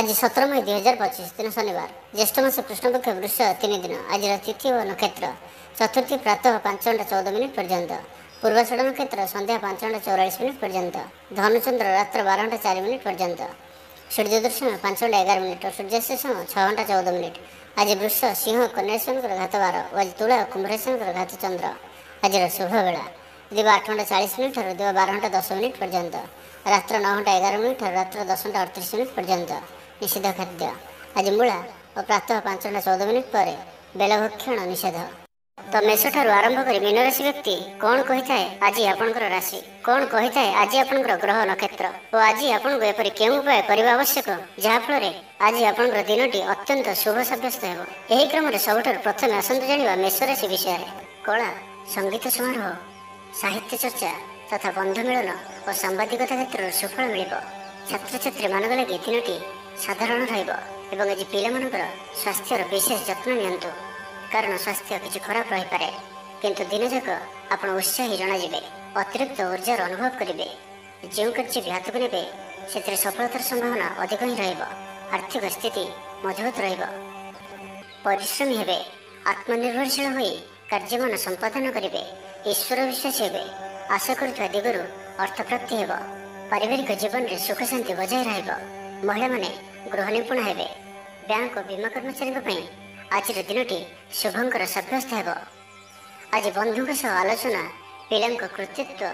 आज 17 मई 2025 दिन शनिवार ज्येष्ठ मास कृष्णपक्ष वृष 3 दिन। आज तिथि और नक्षत्र चतुर्थी प्रातः 5:14 पर्यंत, पूर्वाषाढ़ नक्षत्र संध्या 5:44 पर्यंत, धनुचंद्र रात्र 12:04 पर्यंत, सूर्योदय समय 5:11 और सूर्यास्त समय 6:14। आज वृष सिंह कन्या घात 12 और आज तुला कुंभ घात चंद्र। आज शुभ बेला दिव 8:40 और दिव 12:10 पर्यंत, रात्र 9:11 और रात्र 10:38 पर्यंत। निषेध खाद्य आज मूला और प्रातः 5:14 पर बेलभक्षण निषेध। तो मेष ठारू आरंभ कर मीन राशि व्यक्ति कौन कही आज आपंकर राशि, कौन कही आज आपंकर ग्रह नक्षत्र और आज आपको एपरि केउं उपाय करने आवश्यक जहाँफल आज आपंकर दिनटी अत्यंत शुभ सब्यस्त हो। यही क्रम सबुठ प्रथम आसतु जाना मेष राशि विषय। कला संगीत समारोह, साहित्य चर्चा तथा बंधु मिलन और सांबादिकता क्षेत्र सुफल मिल। छात्र छात्री मान लगे दिनटी साधारण रहा। आज पिलामानकर स्वास्थ्यर विशेष जत्न नियंतु, कारण स्वास्थ्य किसी खराब रही पारे, किंतु दिन जाक आप उत्साही जनाजे, अतिरिक्त ऊर्जार अनुभव करेंगे। जो कार्य भी हाथ को ने से सफलतार संभावना अधिक ही रहा। आर्थिक स्थिति मजबूत परिश्रमी हे, आत्मनिर्भरशील हो कार्यमान संपादन करेंगे, ईश्वर विश्वासी हे, आशा करुवा दिगरू अर्थप्राप्ति हे, पारिवारिक जीवन में सुख शांति बजाय रहा। महिला माने गृह निपुण हे, बैंक और बीमा कर्मचारी आज दिनटी शुभंकर सब्यस्त हो। आज बंधु सह आलोचना, पिला कृतित्व,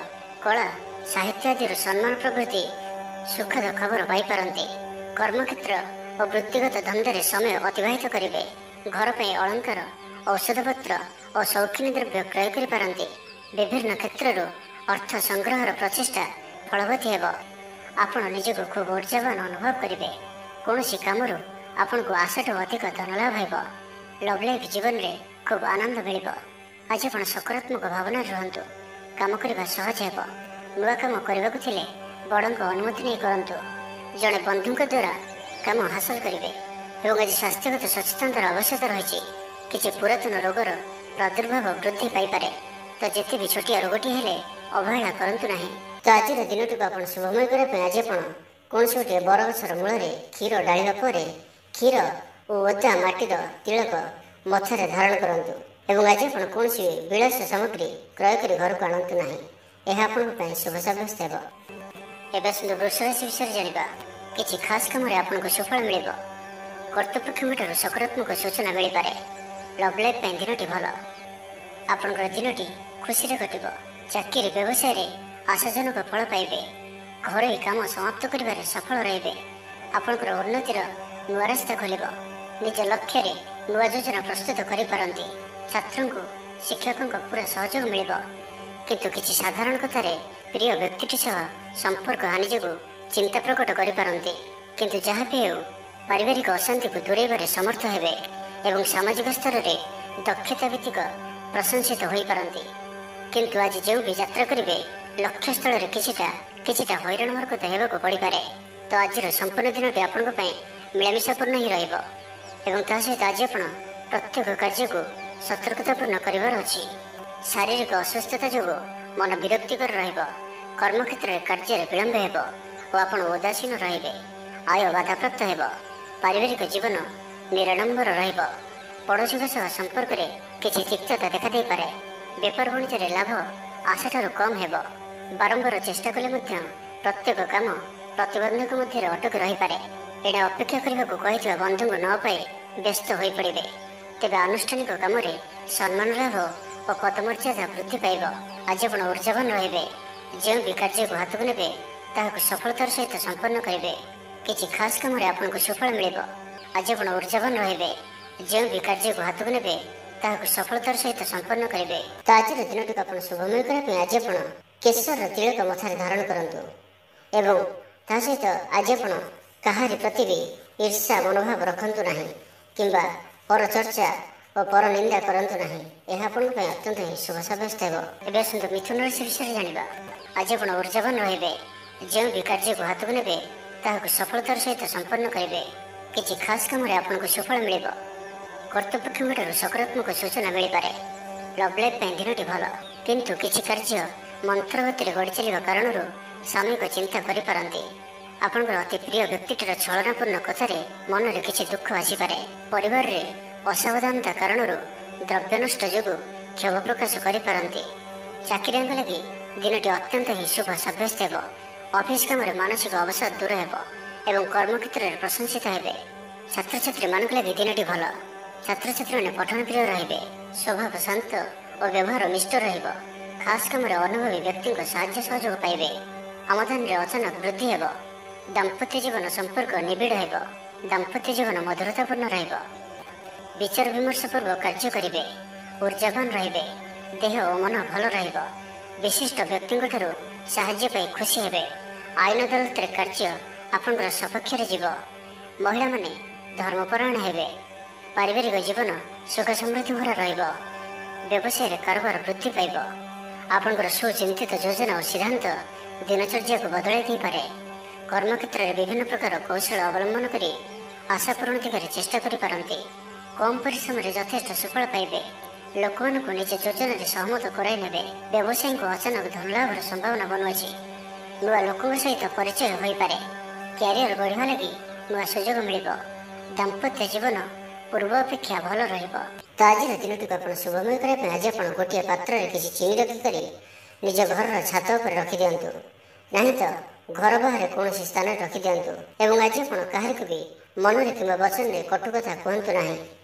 कला साहित्य आदि सम्मान प्रभृति सुखद खबर पाइपारती। कर्मक्षेत्र और वृत्तिगत धंधे समय अतिबाहित करेंगे। घर पर अलंकार, औषधपत्र और शौखिनी द्रव्य क्रय करें। विभिन्न क्षेत्र अर्थ संग्रहर प्रचेषा फलवती हो। आपण निजक खूब ऊर्जावान अनुभव करेंगे। कौन सी कम आपन को आशाठू अधिक धन लाभ हो। लव लाइफ जीवन में खूब आनंद मिल। आज आप सकारात्मक भावना रुहतु, कम करने सहज हो। नुआ कम करने को बड़ अनुमति नहीं करूँ। जड़े बंधु द्वारा कम हासिल करेंगे। आज स्वास्थ्यगत सचेतनतार आवश्यकता रही। किसी पुरातन रोगर प्रादुर्भाव वृद्धि पाइपे, तो जिते भी छोटिया रोगटी हेले अवहेला करंतु नहीं। तो आज दिनटी को आप शुभमय करने आज आप कौन से गोटे बरगछर मूल क्षीर डाला पर क्षीर और ओदा माटीर तिलक मथार धारण करूँ। आज आप कौन विलास सामग्री क्रय कर घर को आणतु ना, यह आप शुभ सब्यस्त हो। एवं वृष राशि विषय जाना कि खास कम आपको सुफल मिल। कर्तृपक्ष सकारात्मक सूचना मिल पारे। लव लाइफ दिनटी भल, आपंकर दिनटी खुशी कट। चाकरी व्यवसाय आशाजनक फल पाइबे। घर काम समाप्त कर सफल रहे। आपंकर उन्नतिर नुआ रास्ता खोल। निज लक्ष्य नुआ योजना प्रस्तुत करें। छात्रों को शिक्षकों पूरा सहयोग मिल, किंतु किसी साधारण कथार प्रिय व्यक्ति सह संपर्क हानि जो चिंता प्रकट करें। किंतु जहाँ भी हो पारिवारिक अशांति को दूरेबार समर्थ हेबे एवं सामाजिक स्तर में दक्षता भित्तिक प्रशंसित हो पारती। किंतु आज जो भी यात्रा करेंगे लक्ष्य स्थल किछिटा हैरान हरकत होगा पड़ पारे। तो आज संपूर्ण दिन आपण मिलामिशापूर्ण ही रहा। सहित आज आप प्रत्येक कार्य को सतर्कतापूर्ण करार अच्छी। शारीरिक अस्वस्थता जो मन विरक्तिकर कर्मक्षेत्र में कार्य विलंब हो, उदासीन रे। आय बाधाप्राप्त हो। पारिवारिक जीवन निराडंबर पड़ोशी सह संपर्क में किसी तिक्तता देखा दे पारे। बेपार वाणिज्य लाभ आशा कम हो। बारंबार चेष्टा कले प्रत्येक काम प्रतिबंधक मध्य अटक रही पारे। एणे अपेक्षा करने को कही बंधु न पाई व्यस्त हो पड़े। तेज आनुष्ठानिक काम सम्मान लाभ और पदमर्यादा वृद्धि पाइब। आज आप ऊर्जावान रे। जो भी कार्य को हाथ को ने सफलतार सहित संपन्न करेंगे। किसी खास कम आपको सुफल मिल। आज आप ऊर्जावान रे। जो भी कार्य को हाथ को ने सफलतार सहित संपन्न करेंगे। तो आज दिनटी को आप शुभमय करने आज आप केशर तिलक मथार धारण करंतु। एवं सहित आज आप कहारी प्रति भी ईर्ष्या मनोभाव रखंतु नहीं, किंबा पर चर्चा और पर निंदा करंतु नहीं। यह आपंप अत्यंत ही शुभ सब्यस्त हो। एवं मिथुन राशि विषय जाना आज आप ऊर्जावान रे। जो भी कार्य को हाथ को ने सफलतार सहित संपन्न करेंगे। किसी खास कम आपको सुफल मिल। कर्तृपक्ष सकारात्मक सूचना मिल पारे। लव लाइफ दिनटी भल, किंतु किसी कार्य मंत्रगति गढ़ी चलने कारण सामयिक चिंता करें। ଆପଣଙ୍କର ଅତି ପ୍ରିୟ ବ୍ୟକ୍ତିଟିର ଛଳନାପୂର୍ଣ୍ଣ କଥାରେ ମନରେ କିଛି ଦୁଃଖ ଆସିପାରେ। ପରିବାରରେ ଅସାବଧାନତା କାରଣରୁ ଦ୍ରବ୍ୟ ନଷ୍ଟ ଯୋଗୁଁ କ୍ଷୋଭ ପ୍ରକାଶ କରିପାରନ୍ତି। ଚାକିରିଆଙ୍କ ଲାଗି ଦିନଟି ଅତ୍ୟନ୍ତ ହିଁ ଶୁଭ ସାବ୍ୟସ୍ତ ହେବ। ଅଫିସ କାମରେ ମାନସିକ ଅବସାଦ ଦୂର ହେବ ଏବଂ କର୍ମକ୍ଷେତ୍ରରେ ପ୍ରଶଂସିତ ହେବେ। ଛାତ୍ରଛାତ୍ରୀମାନଙ୍କ ଲାଗି ଦିନଟି ଭଲ। ଛାତ୍ରଛାତ୍ରୀମାନେ ପଠନ ପ୍ରିୟ ରହିବେ। ସ୍ୱଭାବ ଶାନ୍ତ ଓ ବ୍ୟବହାର ମିଷ୍ଟ ରହିବ। ଖାସ୍ କାମରେ ଅନୁଭବୀ ବ୍ୟକ୍ତିଙ୍କ ସାହାଯ୍ୟ ସହଯୋଗ ପାଇବେ। ଆମଦାନୀରେ ଅଚାନକ ବୃଦ୍ଧି ହେବ। ଦାମ୍ପତ୍ୟ ଜୀବନ ସମ୍ପର୍କ ନିବିଡ଼ ହେବ। ଦାମ୍ପତ୍ୟ ଜୀବନ ମଧୁରତାପୂର୍ଣ୍ଣ ରହିବ। ବିଚାର ବିମର୍ଶ ପୂର୍ବ କାର୍ଯ୍ୟ କରିବେ। ଉର୍ଜାବାନ ରହିବେ। ଦେହ ଓ ମନ ଭଲ ରହିବ। ବିଶିଷ୍ଟ ବ୍ୟକ୍ତିଙ୍କଠାରୁ ସାହାଯ୍ୟ ପାଇ ଖୁସି ହେବେ। ଆଇନ ଅଦାଲତରେ କାର୍ଯ୍ୟ ଆପଣଙ୍କର ସପକ୍ଷରେ ଯିବ। ମହିଳାମାନେ ଧର୍ମପରାୟଣ ହେବେ। ପାରିବାରିକ ଜୀବନ ସୁଖ ସମୃଦ୍ଧି ଭରା ରହିବ। ବ୍ୟବସାୟରେ କାରବାର ବୃଦ୍ଧି ପାଇବ। ଆପଣଙ୍କର ସୁଚିନ୍ତିତ ଯୋଜନା ଓ ସିଦ୍ଧାନ୍ତ ଦିନଚର୍ଯ୍ୟାକୁ ବଦଳାଇ ଦେଇପାରେ। କର୍ମକ୍ଷେତ୍ରରେ ବିଭିନ୍ନ ପ୍ରକାର କୌଶଳ ଅବଲମ୍ବନ କରି ଆଶା ପୂରଣ ଦିଗରେ ଚେଷ୍ଟା କରିପାରନ୍ତି। କମ୍ ପରିଶ୍ରମରେ ଯଥେଷ୍ଟ ସୁଫଳ ପାଇବେ। ଲୋକମାନଙ୍କୁ ନିଜ ଯୋଜନାରେ ସହମତ କରାଇ ନେବେ। ବ୍ୟବସାୟୀଙ୍କୁ ଅଚାନକ ଧନଲାଭର ସମ୍ଭାବନା ବନୁଅଛି। ନୂଆ ଲୋକଙ୍କ ସହିତ ପରିଚୟ ହୋଇପାରେ। କ୍ୟାରିୟର ଗଢ଼ିବା ଲାଗି ନୂଆ ସୁଯୋଗ ମିଳିବ। ଦାମ୍ପତ୍ୟ ଜୀବନ ପୂର୍ବ ଅପେକ୍ଷା ଭଲ ରହିବ। ତ ଆଜିର ଦିନଟିକୁ ଆପଣ ଶୁଭମୟ କରିବା ପାଇଁ ଆଜି ଆପଣ ଗୋଟିଏ ପାତ୍ରରେ କିଛି ଚିନି ରଖିକରି ନିଜ ଘରର ଛାତ ଉପରେ ରଖିଦିଅନ୍ତୁ। ନାହିଁ ତ ଘର ବାହାରେ କୌଣସି ସ୍ଥାନରେ ରଖିଦିଅନ୍ତୁ। ଏବଂ ଆଜି ଆପଣ କାହାରିକୁ ବି ମନରେ କିମ୍ବା ବଚନରେ କଟୁ କଥା କୁହନ୍ତୁ ନାହିଁ।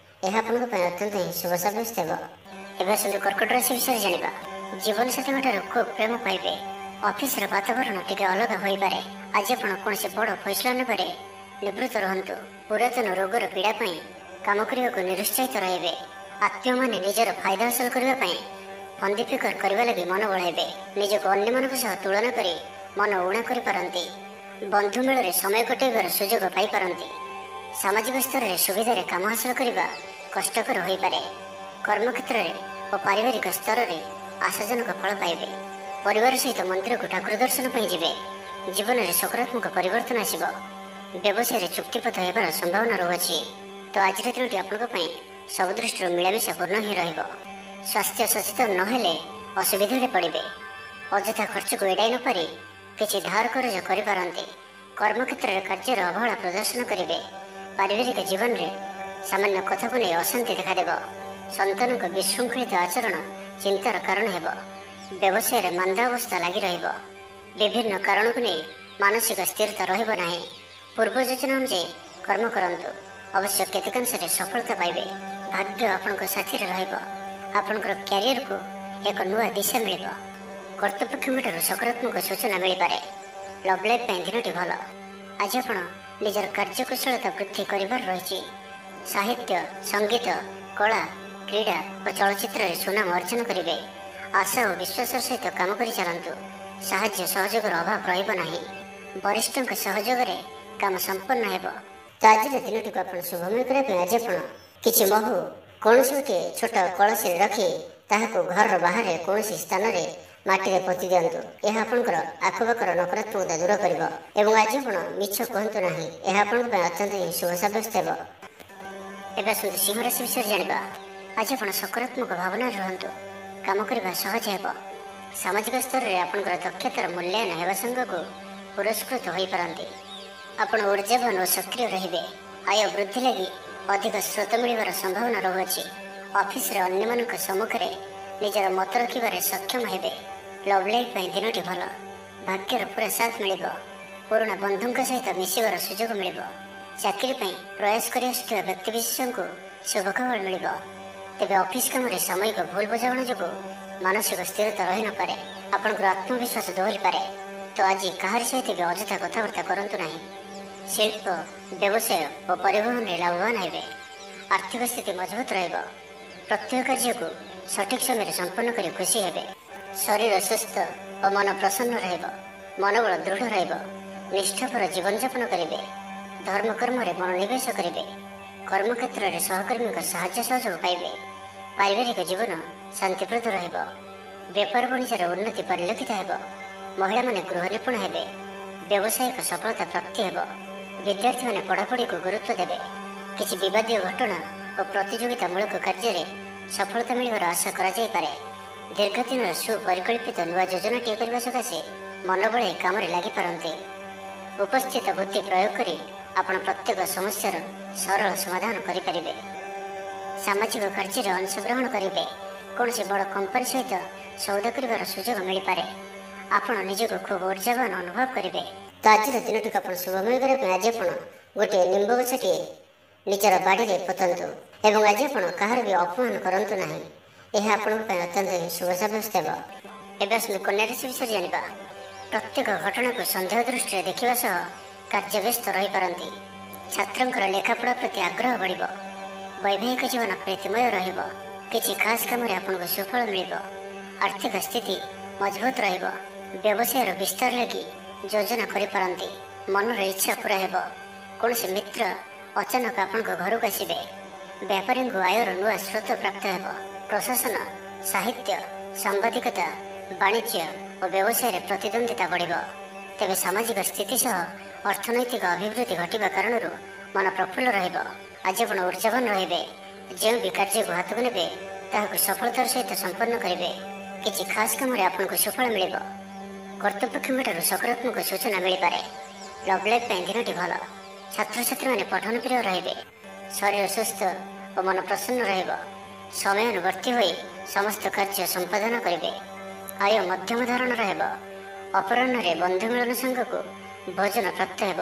ଏହା ଆପଣଙ୍କ ପାଇଁ ଅତ୍ୟନ୍ତ ହିଁ ଶୁଭ ସାବ୍ୟସ୍ତ ହେବ। ଏବେ ଆସନ୍ତୁ କର୍କଟ ରାଶି ବିଷୟରେ ଜାଣିବା। ଜୀବନସାଥୀଙ୍କଠାରୁ ଖୁବ୍ ପ୍ରେମ ପାଇବେ। ଅଫିସର ବାତାବରଣ ଟିକେ ଅଲଗା ହୋଇପାରେ। ଆଜି ଆପଣ କୌଣସି ବଡ଼ ଫଇସଲା ନେବାରେ ନିବୃତ୍ତ ରୁହନ୍ତୁ। ପୁରାତନ ରୋଗର ପୀଡ଼ା ପାଇଁ କାମ କରିବାକୁ ନିରୁତ୍ସାହିତ ରହିବେ। ଆତ୍ମୀୟମାନେ ନିଜର ଫାଇଦା ହାସଲ କରିବା ପାଇଁ ଫନ୍ଦି ଫିକର କରିବା ଲାଗି ମନ ବଳାଇବେ। ନିଜକୁ ଅନ୍ୟମାନଙ୍କ ସହ ତୁଳନା କରି ମନ ଊଣା କରିପାରନ୍ତି। ବନ୍ଧୁ ମେଳରେ ସମୟ କଟାଇବାର ସୁଯୋଗ ପାଇପାରନ୍ତି। ସାମାଜିକ ସ୍ତରରେ ସୁବିଧାରେ କାମ ହାସଲ କରିବା କଷ୍ଟକର ହୋଇପାରେ। କର୍ମକ୍ଷେତ୍ରରେ ଓ ପାରିବାରିକ ସ୍ତରରେ ଆଶାଜନକ ଫଳ ପାଇବେ। ପରିବାର ସହିତ ମନ୍ଦିରକୁ ଠାକୁର ଦର୍ଶନ ପାଇଁ ଯିବେ। ଜୀବନରେ ସକାରାତ୍ମକ ପରିବର୍ତ୍ତନ ଆସିବ। ବ୍ୟବସାୟରେ ଚୁକ୍ତିପଥ ହେବାର ସମ୍ଭାବନା ରହୁଅଛି। ତ ଆଜିର ଦିନଟି ଆପଣଙ୍କ ପାଇଁ ସବୁ ଦୃଷ୍ଟିରୁ ମିଳାମିଶା ପୂର୍ଣ୍ଣ ହିଁ ରହିବ। ସ୍ୱାସ୍ଥ୍ୟ ସଚେତନ ନହେଲେ ଅସୁବିଧାରେ ପଡ଼ିବେ। ଅଯଥା ଖର୍ଚ୍ଚକୁ ଏଡ଼ାଇ ନ ପାରି କିଛି ଧାର କରଜ କରିପାରନ୍ତି। କର୍ମକ୍ଷେତ୍ରରେ କାର୍ଯ୍ୟର ଅବହେଳା ପ୍ରଦର୍ଶନ କରିବେ। ପାରିବାରିକ ଜୀବନରେ ସାମାନ୍ୟ କଥାକୁ ନେଇ ଅଶାନ୍ତି ଦେଖାଦେବ। ସନ୍ତାନଙ୍କ ବିଶୃଙ୍ଖଳିତ ଆଚରଣ ଚିନ୍ତାର କାରଣ ହେବ। ବ୍ୟବସାୟରେ ମାନ୍ଦାବସ୍ଥା ଲାଗି ରହିବ। ବିଭିନ୍ନ କାରଣକୁ ନେଇ ମାନସିକ ସ୍ଥିରତା ରହିବ ନାହିଁ। ପୂର୍ବ ଯୋଜନା ଅନୁଯାୟୀ କର୍ମ କରନ୍ତୁ। ଅବଶ୍ୟ କେତେକାଂଶରେ ସଫଳତା ପାଇବେ। ଭାଗ୍ୟ ଆପଣଙ୍କ ସାଥିରେ ରହିବ। ଆପଣଙ୍କର କ୍ୟାରିୟରକୁ ଏକ ନୂଆ ଦିଶା ମିଳିବ। କର୍ତ୍ତୃପକ୍ଷଙ୍କଠାରୁ ସକାରାତ୍ମକ ସୂଚନା ମିଳିପାରେ। ଲଭ୍ ଲାଇଫ୍ ପାଇଁ ଦିନଟି ଭଲ। ଆଜି ଆପଣ ନିଜର କାର୍ଯ୍ୟକୁଶଳତା ବୃଦ୍ଧି କରିବାର ରହିଛି। ସାହିତ୍ୟ, ସଙ୍ଗୀତ, କଳା, କ୍ରୀଡ଼ା ଓ ଚଳଚ୍ଚିତ୍ରରେ ସୁନାମ ଅର୍ଜନ କରିବେ। ଆଶା ଓ ବିଶ୍ୱାସର ସହିତ କାମ କରି ଚାଲନ୍ତୁ। ସାହାଯ୍ୟ ସହଯୋଗର ଅଭାବ ରହିବ ନାହିଁ। ବରିଷ୍ଠଙ୍କ ସହଯୋଗରେ କାମ ସମ୍ପନ୍ନ ହେବ। ତ ଆଜିର ଦିନଟିକୁ ଆପଣ ଶୁଭମୟ କରିବା ପାଇଁ ଆଜି ଆପଣ କିଛି ମହୁ କୌଣସି ଗୋଟିଏ ଛୋଟ କଳସୀରେ ରଖି ତାହାକୁ ଘରର ବାହାରେ କୌଣସି ସ୍ଥାନରେ ମାଟିରେ ପୋତି ଦିଅନ୍ତୁ। ଏହା ଆପଣଙ୍କର ଆଖପାଖର ନକାରାତ୍ମକତା ଦୂର କରିବ। ଏବଂ ଆଜି ଆପଣ ମିଛ କୁହନ୍ତୁ ନାହିଁ। ଏହା ଆପଣଙ୍କ ପାଇଁ ଅତ୍ୟନ୍ତ ହିଁ ଶୁଭ ସାବ୍ୟସ୍ତ ହେବ। ଏବେ ଆସନ୍ତୁ ସିଂହ ରାଶି ବିଷୟରେ ଜାଣିବା। ଆଜି ଆପଣ ସକାରାତ୍ମକ ଭାବନାରେ ରୁହନ୍ତୁ। କାମ କରିବା ସହଜ ହେବ। ସାମାଜିକ ସ୍ତରରେ ଆପଣଙ୍କର ଦକ୍ଷତାର ମୂଲ୍ୟାୟନ ହେବା ସାଙ୍ଗକୁ ପୁରସ୍କୃତ ହୋଇପାରନ୍ତି। ଆପଣ ଊର୍ଜାବାନ ଓ ସକ୍ରିୟ ରହିବେ। ଆୟ ବୃଦ୍ଧି ଲାଗି ଅଧିକ ସ୍ରୋତ ମିଳିବାର ସମ୍ଭାବନା ରହୁଅଛି। ଅଫିସରେ ଅନ୍ୟମାନଙ୍କ ସମ୍ମୁଖରେ ନିଜର ମତ ରଖିବାରେ ସକ୍ଷମ ହେବେ। ଲଭ୍ ଲାଇଫ୍ ପାଇଁ ଦିନଟି ଭଲ। ଭାଗ୍ୟର ପୁରା ସାଥ ମିଳିବ। ପୁରୁଣା ବନ୍ଧୁଙ୍କ ସହିତ ମିଶିବାର ସୁଯୋଗ ମିଳିବ। ଚାକିରି ପାଇଁ ପ୍ରୟାସ କରି ଆସୁଥିବା ବ୍ୟକ୍ତିବିଶେଷଙ୍କୁ ଶୁଭ ଖବର ମିଳିବ। ତେବେ ଅଫିସ କାମରେ ସାମୟିକ ଭୁଲ ବୁଝାମଣା ଯୋଗୁଁ ମାନସିକ ସ୍ଥିରତା ରହିନପାରେ। ଆପଣଙ୍କର ଆତ୍ମବିଶ୍ୱାସ ଦୋହରିପାରେ। ତ ଆଜି କାହାରି ସହିତ ବି ଅଯଥା କଥାବାର୍ତ୍ତା କରନ୍ତୁ ନାହିଁ। ଶିଳ୍ପ, ବ୍ୟବସାୟ ଓ ପରିବହନରେ ଲାଭବାନ ହେବେ। ଆର୍ଥିକ ସ୍ଥିତି ମଜବୁତ ରହିବ। ପ୍ରତ୍ୟେକ କାର୍ଯ୍ୟକୁ ସଠିକ ସମୟରେ ସମ୍ପନ୍ନ କରି ଖୁସି ହେବେ। ଶରୀର ସୁସ୍ଥ ଓ ମନ ପ୍ରସନ୍ନ ରହିବ। ମନୋବଳ ଦୃଢ଼ ରହିବ। ନିଷ୍ଠାପର ଜୀବନଯାପନ କରିବେ। ଧର୍ମକର୍ମରେ ମନୋନିବେଶ କରିବେ। କର୍ମକ୍ଷେତ୍ରରେ ସହକର୍ମୀଙ୍କ ସାହାଯ୍ୟ ସହଯୋଗ ପାଇବେ। ପାରିବାରିକ ଜୀବନ ଶାନ୍ତିପ୍ରଦ ରହିବ। ବେପାର ବାଣିଜ୍ୟର ଉନ୍ନତି ପରିଲକ୍ଷିତ ହେବ। ମହିଳାମାନେ ଗୃହ ନିପୁଣ ହେବେ। ବ୍ୟବସାୟିକ ସଫଳତା ପ୍ରାପ୍ତି ହେବ। ବିଦ୍ୟାର୍ଥୀମାନେ ପଢ଼ାପଢ଼ିକୁ ଗୁରୁତ୍ୱ ଦେବେ। କିଛି ବିବାଦୀୟ ଘଟଣା ଓ ପ୍ରତିଯୋଗିତାମୂଳକ କାର୍ଯ୍ୟରେ ସଫଳତା ମିଳିବାର ଆଶା କରାଯାଇପାରେ। ଦୀର୍ଘଦିନର ସୁପରିକଳ୍ପିତ ନୂଆ ଯୋଜନାଟିଏ କରିବା ସକାଶେ ମନ ବଳାଇ କାମରେ ଲାଗିପାରନ୍ତି। ଉପସ୍ଥିତ ବୁଦ୍ଧି ପ୍ରୟୋଗ କରି ଆପଣ ପ୍ରତ୍ୟେକ ସମସ୍ୟାର ସରଳ ସମାଧାନ କରିପାରିବେ। ସାମାଜିକ କାର୍ଯ୍ୟରେ ଅଂଶଗ୍ରହଣ କରିବେ। କୌଣସି ବଡ଼ କମ୍ପାନୀ ସହିତ ସୌଦା କରିବାର ସୁଯୋଗ ମିଳିପାରେ। ଆପଣ ନିଜକୁ ଖୁବ୍ ଉର୍ଜାବାନ ଅନୁଭବ କରିବେ। ତ ଆଜିର ଦିନଟିକୁ ଆପଣ ଶୁଭମୟ କରିବା ପାଇଁ ଆଜି ଆପଣ ଗୋଟିଏ ନିମ୍ବ ଗଛଟିଏ ନିଜର ବାଡ଼ିରେ ପୋତନ୍ତୁ ଏବଂ ଆଜି ଆପଣ କାହାର ବି ଅପମାନ କରନ୍ତୁ ନାହିଁ। ଏହା ଆପଣଙ୍କ ପାଇଁ ଅତ୍ୟନ୍ତ ହିଁ ଶୁଭ ସାବ୍ୟସ୍ତ ହେବ। ଏବେ ଆସନ୍ତୁ କନ୍ୟା ରାଶି ବିଷୟରେ ଜାଣିବା। ପ୍ରତ୍ୟେକ ଘଟଣାକୁ ସନ୍ଦେହ ଦୃଷ୍ଟିରେ ଦେଖିବା ସହ କାର୍ଯ୍ୟବ୍ୟସ୍ତ ରହିପାରନ୍ତି। ଛାତ୍ରଙ୍କର ଲେଖାପଢ଼ା ପ୍ରତି ଆଗ୍ରହ ବଢ଼ିବ। ବୈବାହିକ ଜୀବନ ପ୍ରୀତିମୟ ରହିବ। କିଛି ଖାସ୍ କାମରେ ଆପଣଙ୍କୁ ସୁଫଳ ମିଳିବ। ଆର୍ଥିକ ସ୍ଥିତି ମଜବୁତ ରହିବ। ବ୍ୟବସାୟର ବିସ୍ତାର ଲାଗି ଯୋଜନା କରିପାରନ୍ତି। ମନର ଇଚ୍ଛା ପୂରା ହେବ। କୌଣସି ମିତ୍ର ଅଚାନକ ଆପଣଙ୍କ ଘରକୁ ଆସିବେ। ବ୍ୟାପାରୀଙ୍କୁ ଆୟର ନୂଆ ସ୍ରୋତ ପ୍ରାପ୍ତ ହେବ। ପ୍ରଶାସନ, ସାହିତ୍ୟ, ସାମ୍ବାଦିକତା, ବାଣିଜ୍ୟ ଓ ବ୍ୟବସାୟରେ ପ୍ରତିଦ୍ୱନ୍ଦ୍ୱିତା ବଢ଼ିବ। ତେବେ ସାମାଜିକ ସ୍ଥିତି ସହ ଅର୍ଥନୈତିକ ଅଭିବୃଦ୍ଧି ଘଟିବା କାରଣରୁ ମନ ପ୍ରଫୁଲ୍ଲ ରହିବ। ଆଜି ଆପଣ ଉର୍ଜାବାନ ରହିବେ। ଯେଉଁ ବି କାର୍ଯ୍ୟକୁ ହାତକୁ ନେବେ ତାହାକୁ ସଫଳତାର ସହିତ ସମ୍ପନ୍ନ କରିବେ। କିଛି ଖାସ୍ କାମରେ ଆପଣଙ୍କୁ ସୁଫଳ ମିଳିବ। କର୍ତ୍ତୃପକ୍ଷଙ୍କଠାରୁ ସକାରାତ୍ମକ ସୂଚନା ମିଳିପାରେ। ଲଭ୍ ଲାଇଫ୍ ପାଇଁ ଦିନଟି ଭଲ। ଛାତ୍ରଛାତ୍ରୀମାନେ ପଠନ ପ୍ରିୟ ରହିବେ। ଶରୀର ସୁସ୍ଥ ଓ ମନ ପ୍ରସନ୍ନ ରହିବ। ସମୟାନୁବର୍ତ୍ତୀ ହୋଇ ସମସ୍ତ କାର୍ଯ୍ୟ ସମ୍ପାଦନ କରିବେ। ଆୟ ମଧ୍ୟମ ଧରଣର ହେବ। ଅପରାହ୍ନରେ ବନ୍ଧୁ ମିଳନ ସାଙ୍ଗକୁ ଭୋଜନ ପ୍ରାପ୍ତ ହେବ।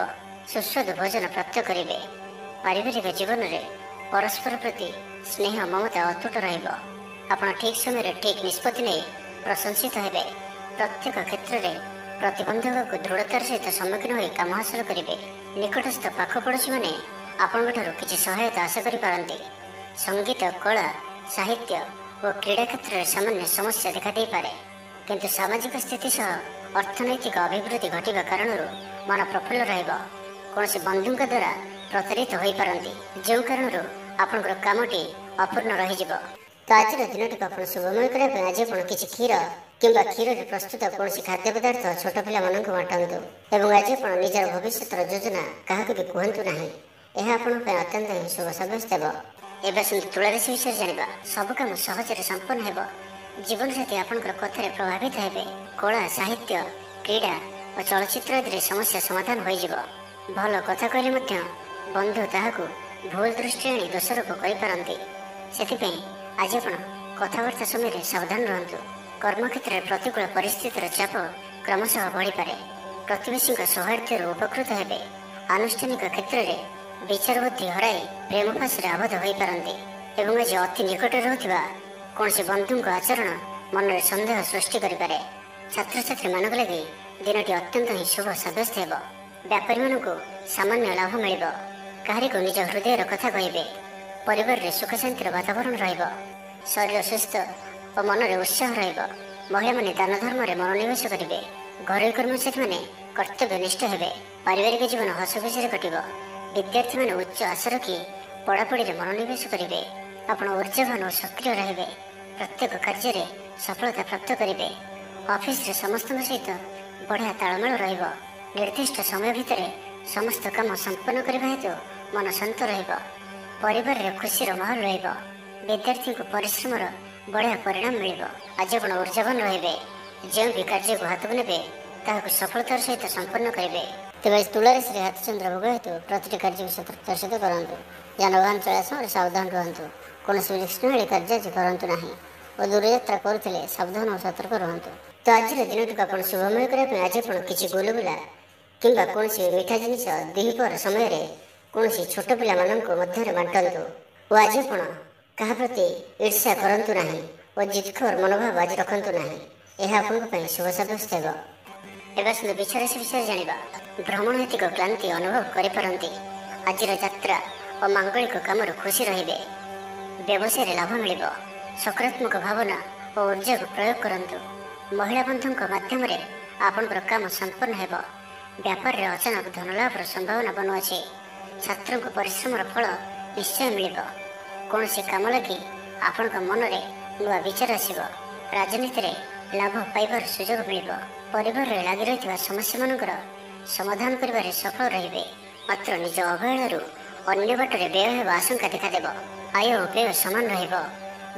ସୁସ୍ୱାଦୁ ଭୋଜନ ପ୍ରାପ୍ତ କରିବେ। ପାରିବାରିକ ଜୀବନରେ ପରସ୍ପର ପ୍ରତି ସ୍ନେହ ମମତା ଅତୁଟ ରହିବ। ଆପଣ ଠିକ୍ ସମୟରେ ଠିକ୍ ନିଷ୍ପତ୍ତି ନେଇ ପ୍ରଶଂସିତ ହେବେ। ପ୍ରତ୍ୟେକ କ୍ଷେତ୍ରରେ ପ୍ରତିବନ୍ଧକକୁ ଦୃଢ଼ତାର ସହିତ ସମ୍ମୁଖୀନ ହୋଇ କାମ ହାସଲ କରିବେ। ନିକଟସ୍ଥ ପାଖ ପଡ଼ୋଶୀମାନେ ଆପଣଙ୍କଠାରୁ କିଛି ସହାୟତା ଆଶା କରିପାରନ୍ତି। ସଙ୍ଗୀତ, କଳା, ସାହିତ୍ୟ ଓ କ୍ରୀଡ଼ା କ୍ଷେତ୍ରରେ ସାମାନ୍ୟ ସମସ୍ୟା ଦେଖାଦେଇପାରେ। କିନ୍ତୁ ସାମାଜିକ ସ୍ଥିତି ସହ ଅର୍ଥନୈତିକ ଅଭିବୃଦ୍ଧି ଘଟିବା କାରଣରୁ ମନ ପ୍ରଫୁଲ୍ଲ ରହିବ। କୌଣସି ବନ୍ଧୁଙ୍କ ଦ୍ୱାରା ପ୍ରତାରିତ ହୋଇପାରନ୍ତି, ଯେଉଁ କାରଣରୁ ଆପଣଙ୍କର କାମଟି ଅପୂର୍ଣ୍ଣ ରହିଯିବ। ତ ଆଜିର ଦିନଟିକୁ ଆପଣ ଶୁଭମୟ କରିବା ପାଇଁ ଆଜି ଆପଣ କିଛି କ୍ଷୀର କିମ୍ବା କ୍ଷୀରରେ ପ୍ରସ୍ତୁତ କୌଣସି ଖାଦ୍ୟ ପଦାର୍ଥ ଛୋଟ ପିଲାମାନଙ୍କୁ ବାଣ୍ଟନ୍ତୁ ଏବଂ ଆଜି ଆପଣ ନିଜର ଭବିଷ୍ୟତର ଯୋଜନା କାହାକୁ ବି କୁହନ୍ତୁ ନାହିଁ। ଏହା ଆପଣଙ୍କ ପାଇଁ ଅତ୍ୟନ୍ତ ହିଁ ଶୁଭ ସାବ୍ୟସ୍ତ ହେବ। ଏବେ ଆସନ୍ତୁ ତୁଳା ରାଶି ବିଷୟରେ ଜାଣିବା। ସବୁ କାମ ସହଜରେ ସମ୍ପନ୍ନ ହେବ। ଜୀବନସାଥୀ ଆପଣଙ୍କର କଥାରେ ପ୍ରଭାବିତ ହେବେ। କଳା, ସାହିତ୍ୟ, କ୍ରୀଡ଼ା ଓ ଚଳଚ୍ଚିତ୍ର ଆଦିରେ ସମସ୍ୟା ସମାଧାନ ହୋଇଯିବ। ଭଲ କଥା କହିଲେ ମଧ୍ୟ ବନ୍ଧୁ ତାହାକୁ ଭୁଲ ଦୃଷ୍ଟିରେ ଆଣି ଦୋଷାରୋପ କରିପାରନ୍ତି। ସେଥିପାଇଁ ଆଜି ଆପଣ କଥାବାର୍ତ୍ତା ସମୟରେ ସାବଧାନ ରୁହନ୍ତୁ। କର୍ମକ୍ଷେତ୍ରରେ ପ୍ରତିକୂଳ ପରିସ୍ଥିତିର ଚାପ କ୍ରମଶଃ ବଢ଼ିପାରେ। ପ୍ରତିବେଶୀଙ୍କ ସୌହାର୍ଦ୍ଦ୍ୟରୁ ଉପକୃତ ହେବେ। ଆନୁଷ୍ଠାନିକ କ୍ଷେତ୍ରରେ ବିଚାର ବୁଦ୍ଧି ହରାଇ ପ୍ରେମ ଫାଶରେ ଆବଦ୍ଧ ହୋଇପାରନ୍ତି ଏବଂ ଆଜି ଅତି ନିକଟରେ ରହୁଥିବା କୌଣସି ବନ୍ଧୁଙ୍କ ଆଚରଣ ମନରେ ସନ୍ଦେହ ସୃଷ୍ଟି କରିପାରେ। ଛାତ୍ରଛାତ୍ରୀମାନଙ୍କ ଲାଗି ଦିନଟି ଅତ୍ୟନ୍ତ ହିଁ ଶୁଭ ସାବ୍ୟସ୍ତ ହେବ। ବ୍ୟାପାରୀମାନଙ୍କୁ ସାମାନ୍ୟ ଲାଭ ମିଳିବ। କାହାରିକୁ ନିଜ ହୃଦୟର କଥା କହିବେ। ପରିବାରରେ ସୁଖ ଶାନ୍ତିର ବାତାବରଣ ରହିବ। ଶରୀର ସୁସ୍ଥ ଓ ମନରେ ଉତ୍ସାହ ରହିବ। ମହିଳାମାନେ ଦାନ ଧର୍ମରେ ମନୋନିବେଶ କରିବେ। ଘରୋଇ କର୍ମଚାରୀମାନେ କର୍ତ୍ତବ୍ୟନିଷ୍ଠ ହେବେ। ପାରିବାରିକ ଜୀବନ ହସ ଖୁସିରେ କଟିବ। ବିଦ୍ୟାର୍ଥୀମାନେ ଉଚ୍ଚ ଆଶା ରଖି ପଢ଼ାପଢ଼ିରେ ମନୋନିବେଶ କରିବେ। ଆପଣ ଉର୍ଜାବାନ ଓ ସକ୍ରିୟ ରହିବେ। ପ୍ରତ୍ୟେକ କାର୍ଯ୍ୟରେ ସଫଳତା ପ୍ରାପ୍ତ କରିବେ। ଅଫିସରେ ସମସ୍ତଙ୍କ ସହିତ ବଢ଼ିଆ ତାଳମେଳ ରହିବ। ନିର୍ଦ୍ଦିଷ୍ଟ ସମୟ ଭିତରେ ସମସ୍ତ କାମ ସମ୍ପନ୍ନ କରିବା ହେତୁ ମନ ଶାନ୍ତ ରହିବ। ପରିବାରରେ ଖୁସିର ମାହୋଲ ରହିବ। ବିଦ୍ୟାର୍ଥୀଙ୍କୁ ପରିଶ୍ରମର ବଢ଼ିଆ ପରିଣାମ ମିଳିବ। ଆଜି ଆପଣ ଉର୍ଜାବାନ ରହିବେ। ଯେଉଁ ବି କାର୍ଯ୍ୟକୁ ହାତକୁ ନେବେ ତାହାକୁ ସଫଳତାର ସହିତ ସମ୍ପନ୍ନ କରିବେ। ତେବେ ତୁଳା ରାଶିରେ ହାତଚନ୍ଦ୍ର ଭୋଗ ହେତୁ ପ୍ରତିଟି କାର୍ଯ୍ୟକୁ ସତର୍କତାର ସହିତ କରନ୍ତୁ। ଯାନବାହନ ଚଳାଇବା ସମୟରେ ସାବଧାନ ରୁହନ୍ତୁ। କୌଣସି ରିସ୍କଭଳି କାର୍ଯ୍ୟ ଆଜି କରନ୍ତୁ ନାହିଁ ଓ ଦୂରଯାତ୍ରା କରୁଥିଲେ ସାବଧାନ ଓ ସତର୍କ ରୁହନ୍ତୁ। ତ ଆଜିର ଦିନଟିକୁ ଆପଣ ଶୁଭମୟ କରିବା ପାଇଁ ଆଜି ଆପଣ କିଛି ଗୁଲୁଗୁଲା କିମ୍ବା କୌଣସି ମିଠା ଜିନିଷ ଦ୍ୱିପହର ସମୟରେ କୌଣସି ଛୋଟ ପିଲାମାନଙ୍କ ମଧ୍ୟରେ ବାଣ୍ଟନ୍ତୁ ଓ ଆଜି ଆପଣ କାହା ପ୍ରତି ଈର୍ଷା କରନ୍ତୁ ନାହିଁ ଓ ଜିଦଖୋର ମନୋଭାବ ଆଜି ରଖନ୍ତୁ ନାହିଁ। ଏହା ଆପଣଙ୍କ ପାଇଁ ଶୁଭ ସାବ୍ୟସ୍ତ ହେବ। ଏବେ ଆସନ୍ତୁ ବୃଷ ରାଶି ବିଷୟରେ ଜାଣିବା। ଭ୍ରମଣ ହେତିକ କ୍ଳାନ୍ତି ଅନୁଭବ କରିପାରନ୍ତି। ଆଜିର ଯାତ୍ରା ଓ ମାଙ୍ଗଳିକ କାମରୁ ଖୁସି ରହିବେ। ବ୍ୟବସାୟରେ ଲାଭ ମିଳିବ। ସକାରାତ୍ମକ ଭାବନା ଓ ଉର୍ଜାକୁ ପ୍ରୟୋଗ କରନ୍ତୁ। ମହିଳା ବନ୍ଧୁଙ୍କ ମାଧ୍ୟମରେ ଆପଣଙ୍କର କାମ ସମ୍ପନ୍ନ ହେବ। ବ୍ୟାପାରରେ ଅଚାନକ ଧନଲାଭର ସମ୍ଭାବନା ବନୁଅଛି। ଛାତ୍ରଙ୍କୁ ପରିଶ୍ରମର ଫଳ ନିଶ୍ଚୟ ମିଳିବ। କୌଣସି କାମ ଲାଗି ଆପଣଙ୍କ ମନରେ ନୂଆ ବିଚାର ଆସିବ। ରାଜନୀତିରେ ଲାଭ ପାଇବାର ସୁଯୋଗ ମିଳିବ। ପରିବାରରେ ଲାଗି ରହିଥିବା ସମସ୍ୟାମାନଙ୍କର ସମାଧାନ କରିବାରେ ସଫଳ ରହିବେ। ମାତ୍ର ନିଜ ଅବହେଳାରୁ ଅନ୍ୟ ବାଟରେ ବ୍ୟୟ ହେବା ଆଶଙ୍କା ଦେଖାଦେବ। ଆୟ ଓ ବ୍ୟୟ ସମାନ ରହିବ।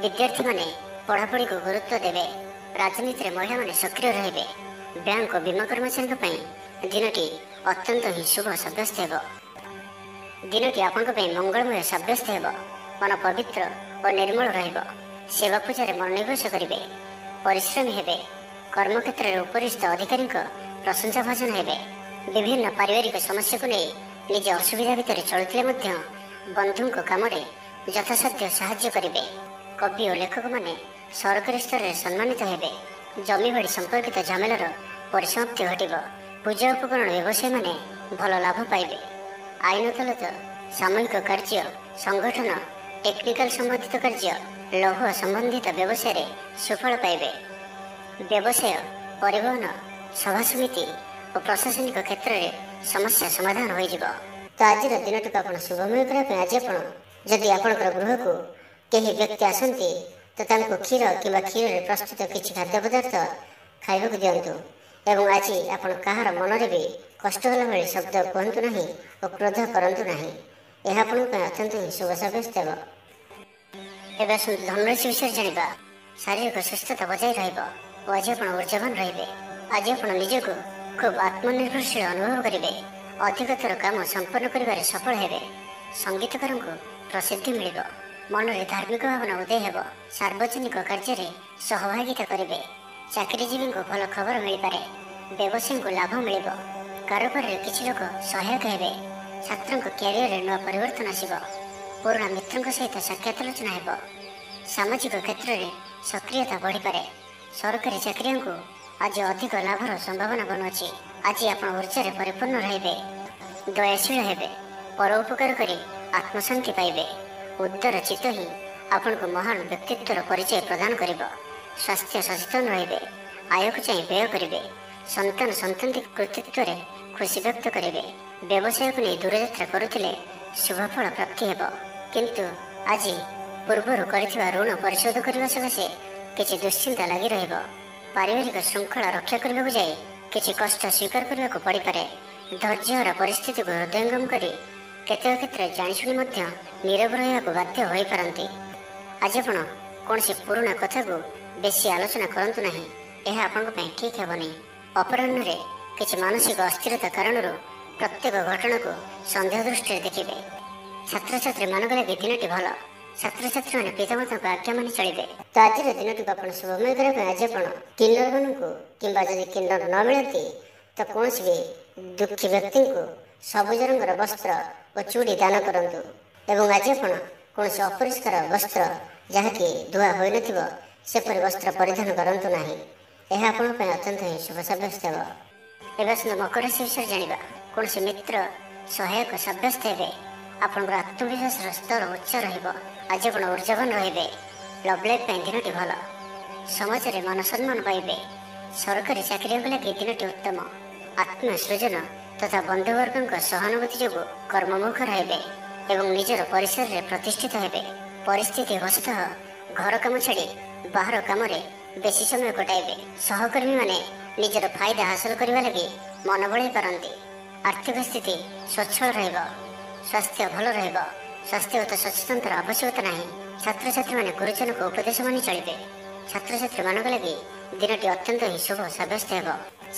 ବିଦ୍ୟାର୍ଥୀମାନେ ପଢ଼ାପଢ଼ିକୁ ଗୁରୁତ୍ୱ ଦେବେ। ରାଜନୀତିରେ ମହିଳାମାନେ ସକ୍ରିୟ ରହିବେ। ବ୍ୟାଙ୍କ ଓ ବୀମା କର୍ମଚାରୀଙ୍କ ପାଇଁ ଦିନଟି ଅତ୍ୟନ୍ତ ହିଁ ଶୁଭ ସାବ୍ୟସ୍ତ ହେବ। ଦିନଟି ଆପଣଙ୍କ ପାଇଁ ମଙ୍ଗଳମୟ ସାବ୍ୟସ୍ତ ହେବ। ମନ ପବିତ୍ର ଓ ନିର୍ମଳ ରହିବ। ସେବା ପୂଜାରେ ମନୋନିବେଶ କରିବେ। ପରିଶ୍ରମୀ ହେବେ। କର୍ମକ୍ଷେତ୍ରରେ ଉପରିସ୍ଥ ଅଧିକାରୀଙ୍କ ପ୍ରଶଂସା ଭାଜନ ହେବେ। ବିଭିନ୍ନ ପାରିବାରିକ ସମସ୍ୟାକୁ ନେଇ ନିଜ ଅସୁବିଧା ଭିତରେ ଚଳୁଥିଲେ ମଧ୍ୟ ବନ୍ଧୁଙ୍କ କାମରେ ଯଥାସାଧ୍ୟ ସାହାଯ୍ୟ କରିବେ। କବି ଓ ଲେଖକମାନେ ସରକାରୀ ସ୍ତରରେ ସମ୍ମାନିତ ହେବେ। ଜମିବାଡ଼ି ସମ୍ପର୍କିତ ଝାମେଲାର ପରିସମାପ୍ତି ଘଟିବ। ପୂଜା ଉପକରଣ ବ୍ୟବସାୟୀମାନେ ଭଲ ଲାଭ ପାଇବେ। ଆଇନ ଅଦାଲତ, ସାମୂହିକ କାର୍ଯ୍ୟ, ସଂଗଠନ, ଟେକ୍ନିକାଲ ସମ୍ବନ୍ଧିତ କାର୍ଯ୍ୟ, ଲୌହ ସମ୍ବନ୍ଧିତ ବ୍ୟବସାୟରେ ସୁଫଳ ପାଇବେ। ବ୍ୟବସାୟ, ପରିବହନ, ସଭାସମିତି ଓ ପ୍ରଶାସନିକ କ୍ଷେତ୍ରରେ ସମସ୍ୟା ସମାଧାନ ହୋଇଯିବ। ତ ଆଜିର ଦିନଟିକୁ ଆପଣ ଶୁଭମୟ କରିବା ପାଇଁ ଆଜି ଆପଣ ଯଦି ଆପଣଙ୍କର ଗୃହକୁ କେହି ବ୍ୟକ୍ତି ଆସନ୍ତି ତ ତାଙ୍କୁ କ୍ଷୀର କିମ୍ବା କ୍ଷୀରରେ ପ୍ରସ୍ତୁତ କିଛି ଖାଦ୍ୟ ପଦାର୍ଥ ଖାଇବାକୁ ଦିଅନ୍ତୁ। ଏବଂ ଆଜି ଆପଣ କାହାର ମନରେ ବି କଷ୍ଟ ହେଲା ଭଳି ଶବ୍ଦ କୁହନ୍ତୁ ନାହିଁ ଓ କ୍ରୋଧ କରନ୍ତୁ ନାହିଁ। ଏହା ଆପଣଙ୍କ ପାଇଁ ଅତ୍ୟନ୍ତ ହିଁ ଶୁଭ ସାବ୍ୟସ୍ତ ହେବ। ଏବେ ଆସନ୍ତୁ ଧନରାଶି ବିଷୟରେ ଜାଣିବା। ଶାରୀରିକ ସୁସ୍ଥତା ବଜାୟ ରହିବ ଓ ଆଜି ଆପଣ ଉର୍ଜାବାନ ରହିବେ। ଆଜି ଆପଣ ନିଜକୁ ଖୁବ୍ ଆତ୍ମନିର୍ଭରଶୀଳ ଅନୁଭବ କରିବେ। ଅଧିକତର କାମ ସମ୍ପନ୍ନ କରିବାରେ ସଫଳ ହେବେ। ସଙ୍ଗୀତକାରଙ୍କୁ ପ୍ରସିଦ୍ଧି ମିଳିବ। ମନରେ ଧାର୍ମିକ ଭାବନା ଉଦୟ ହେବ। ସାର୍ବଜନିକ କାର୍ଯ୍ୟରେ ସହଭାଗିତା କରିବେ। ଚାକିରିଜୀବୀଙ୍କୁ ଭଲ ଖବର ମିଳିପାରେ। ବ୍ୟବସାୟୀଙ୍କୁ ଲାଭ ମିଳିବ। କାରବାରରେ କିଛି ଲୋକ ସହାୟକ ହେବେ। ଛାତ୍ରଙ୍କ କ୍ୟାରିୟରରେ ନୂଆ ପରିବର୍ତ୍ତନ ଆସିବ। ପୁରୁଣା ମିତ୍ରଙ୍କ ସହିତ ସାକ୍ଷାତ ଆଲୋଚନା ହେବ। ସାମାଜିକ କ୍ଷେତ୍ରରେ ସକ୍ରିୟତା ବଢ଼ିପାରେ। ସରକାରୀ ଚାକିରିଆଙ୍କୁ ଆଜି ଅଧିକ ଲାଭର ସମ୍ଭାବନା ବନୁଅଛି। ଆଜି ଆପଣ ଉର୍ଜାରେ ପରିପୂର୍ଣ୍ଣ ରହିବେ। ଦୟାଶୀଳ ହେବେ। ପର ଉପକାର କରି ଆତ୍ମଶାନ୍ତି ପାଇବେ। ଉଦାର ଚିତ୍ତ ହିଁ ଆପଣଙ୍କୁ ମହାନ ବ୍ୟକ୍ତିତ୍ୱର ପରିଚୟ ପ୍ରଦାନ କରିବ। ସ୍ୱାସ୍ଥ୍ୟ ସଚେତନ ରହିବେ। ଆୟକୁ ଚାହିଁ ବ୍ୟୟ କରିବେ। ସନ୍ତାନ ସନ୍ତତି କୃତିତ୍ୱରେ ଖୁସି ବ୍ୟକ୍ତ କରିବେ। ବ୍ୟବସାୟକୁ ନେଇ ଦୂରଯାତ୍ରା କରୁଥିଲେ ଶୁଭଫଳ ପ୍ରାପ୍ତି ହେବ। କିନ୍ତୁ ଆଜି ପୂର୍ବରୁ କରିଥିବା ଋଣ ପରିଶୋଧ କରିବା ସକାଶେ କିଛି ଦୁଶ୍ଚିନ୍ତା ଲାଗି ରହିବ। ପାରିବାରିକ ଶୃଙ୍ଖଳା ରକ୍ଷା କରିବାକୁ ଯାଇ କିଛି କଷ୍ଟ ସ୍ୱୀକାର କରିବାକୁ ପଡ଼ିପାରେ। ଧୈର୍ଯ୍ୟହରା ପରିସ୍ଥିତିକୁ ହୃଦୟଙ୍ଗମ କରି କେତେକ କ୍ଷେତ୍ରରେ ଜାଣିଶୁଣି ମଧ୍ୟ ନୀରବ ରହିବାକୁ ବାଧ୍ୟ ହୋଇପାରନ୍ତି। ଆଜି ଆପଣ କୌଣସି ପୁରୁଣା କଥାକୁ ବେଶୀ ଆଲୋଚନା କରନ୍ତୁ ନାହିଁ। ଏହା ଆପଣଙ୍କ ପାଇଁ ଠିକ୍ ହେବନି। ଅପରାହ୍ନରେ କିଛି ମାନସିକ ଅସ୍ଥିରତା କାରଣରୁ ପ୍ରତ୍ୟେକ ଘଟଣାକୁ ସନ୍ଦେହ ଦୃଷ୍ଟିରେ ଦେଖିବେ। ଛାତ୍ରଛାତ୍ରୀମାନଙ୍କ ଲାଗି ଦିନଟି ଭଲ। ଛାତ୍ରଛାତ୍ରୀମାନେ ପିତାମାତାଙ୍କ ଆଜ୍ଞା ମାନି ଚଳିବେ। ତ ଆଜିର ଦିନଟିକୁ ଆପଣ ଶୁଭମୟ କରିବା ପାଇଁ ଆଜି ଆପଣ କିନ୍ନରମାନଙ୍କୁ କିମ୍ବା ଯଦି କିନ୍ନର ନ ମିଳନ୍ତି ତ କୌଣସି ବି ଦୁଃଖୀ ବ୍ୟକ୍ତିଙ୍କୁ ସବୁଜ ରଙ୍ଗର ବସ୍ତ୍ର ଓ ଚୁଡ଼ି ଦାନ କରନ୍ତୁ। ଏବଂ ଆଜି ଆପଣ କୌଣସି ଅପରିଷ୍କାର ବସ୍ତ୍ର ଯାହାକି ଧୁଆ ହୋଇନଥିବ ସେପରି ବସ୍ତ୍ର ପରିଧାନ କରନ୍ତୁ ନାହିଁ। ଏହା ଆପଣଙ୍କ ପାଇଁ ଅତ୍ୟନ୍ତ ହିଁ ଶୁଭ ସାବ୍ୟସ୍ତ ହେବ। ଏବେ ଆସନ୍ତୁ ମକର ରାଶି ବିଷୟରେ ଜାଣିବା। କୌଣସି ମିତ୍ର ସହାୟକ ସାବ୍ୟସ୍ତ ହେବେ। ଆପଣଙ୍କର ଆତ୍ମବିଶ୍ୱାସର ସ୍ତର ଉଚ୍ଚ ରହିବ। ଆଜି ଆପଣ ଉର୍ଜାବାନ ରହିବେ। ଲଭ୍ ଲାଇଫ୍ ପାଇଁ ଦିନଟି ଭଲ। ସମାଜରେ ମାନ ସମ୍ମାନ ପାଇବେ। ସରକାରୀ ଚାକିରିଆଙ୍କ ଲାଗି ଦିନଟି ଉତ୍ତମ। ଆତ୍ମସୃଜନ ତଥା ବନ୍ଧୁବର୍ଗଙ୍କ ସହାନୁଭୂତି ଯୋଗୁଁ କର୍ମମୁଖର ହେବେ ଏବଂ ନିଜର ପରିସରରେ ପ୍ରତିଷ୍ଠିତ ହେବେ। ପରିସ୍ଥିତି ବଶତଃ ଘର କାମ ଛାଡ଼ି ବାହାର କାମରେ ବେଶୀ ସମୟ କଟାଇବେ। ସହକର୍ମୀମାନେ ନିଜର ଫାଇଦା ହାସଲ କରିବା ଲାଗି ମନ ବଳାଇ ପାରନ୍ତି। ଆର୍ଥିକ ସ୍ଥିତି ସ୍ୱଚ୍ଛଳ ରହିବ। ସ୍ୱାସ୍ଥ୍ୟ ଭଲ ରହିବ। ସ୍ୱାସ୍ଥ୍ୟଗତ ସଚେତନତାର ଆବଶ୍ୟକତା ନାହିଁ। ଛାତ୍ରଛାତ୍ରୀମାନେ ଗୁରୁଜନଙ୍କ ଉପଦେଶ ମାନି ଚଳିବେ। ଛାତ୍ରଛାତ୍ରୀମାନଙ୍କ ଲାଗି ଦିନଟି ଅତ୍ୟନ୍ତ ହିଁ ଶୁଭ ସାବ୍ୟସ୍ତ ହେବ।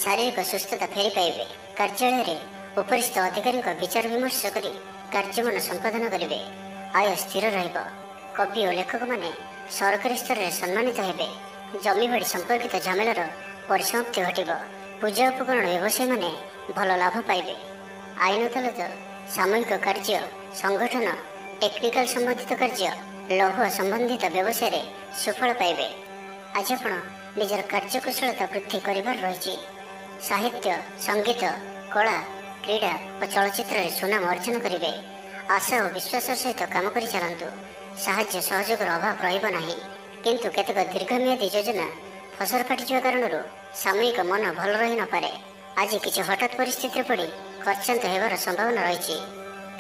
ଶାରୀରିକ ସୁସ୍ଥତା ଫେରି ପାଇବେ। କାର୍ଯ୍ୟାଳୟରେ ଉପରିସ୍ଥ ଅଧିକାରୀଙ୍କ ବିଚାର ବିମର୍ଶ କରି କାର୍ଯ୍ୟମାନ ସମ୍ପାଦନ କରିବେ। ଆୟ ସ୍ଥିର ରହିବ। କବି ଓ ଲେଖକମାନେ ସରକାରୀ ସ୍ତରରେ ସମ୍ମାନିତ ହେବେ। ଜମିବାଡ଼ି ସମ୍ପର୍କିତ ଝାମେଲାର ପରିସମାପ୍ତି ଘଟିବ। ପୂଜା ଉପକରଣ ବ୍ୟବସାୟୀମାନେ ଭଲ ଲାଭ ପାଇବେ। ଆଇନ ଅଦାଲତ, ସାମୂହିକ କାର୍ଯ୍ୟ, ସଂଗଠନ, ଟେକ୍ନିକାଲ ସମ୍ବନ୍ଧିତ କାର୍ଯ୍ୟ, ଲୌହ ସମ୍ବନ୍ଧିତ ବ୍ୟବସାୟରେ ସୁଫଳ ପାଇବେ। ଆଜି ଆପଣ ନିଜର କାର୍ଯ୍ୟକୁଶଳତା ବୃଦ୍ଧି କରିବାର ରହିଛି। ସାହିତ୍ୟ, ସଙ୍ଗୀତ, କଳା, କ୍ରୀଡ଼ା ଓ ଚଳଚ୍ଚିତ୍ରରେ ସୁନାମ ଅର୍ଜନ କରିବେ। ଆଶା ଓ ବିଶ୍ୱାସର ସହିତ କାମ କରି ଚାଲନ୍ତୁ। ସାହାଯ୍ୟ ସହଯୋଗର ଅଭାବ ରହିବ ନାହିଁ। କିନ୍ତୁ କେତେକ ଦୀର୍ଘମିଆଦୀ ଯୋଜନା ଫସର ଫାଟିଯିବା କାରଣରୁ ସାମୟିକ ମନ ଭଲ ରହିନପାରେ। ଆଜି କିଛି ହଠାତ୍ ପରିସ୍ଥିତିରେ ପଡ଼ି ଖର୍ଚ୍ଚାନ୍ତ ହେବାର ସମ୍ଭାବନା ରହିଛି।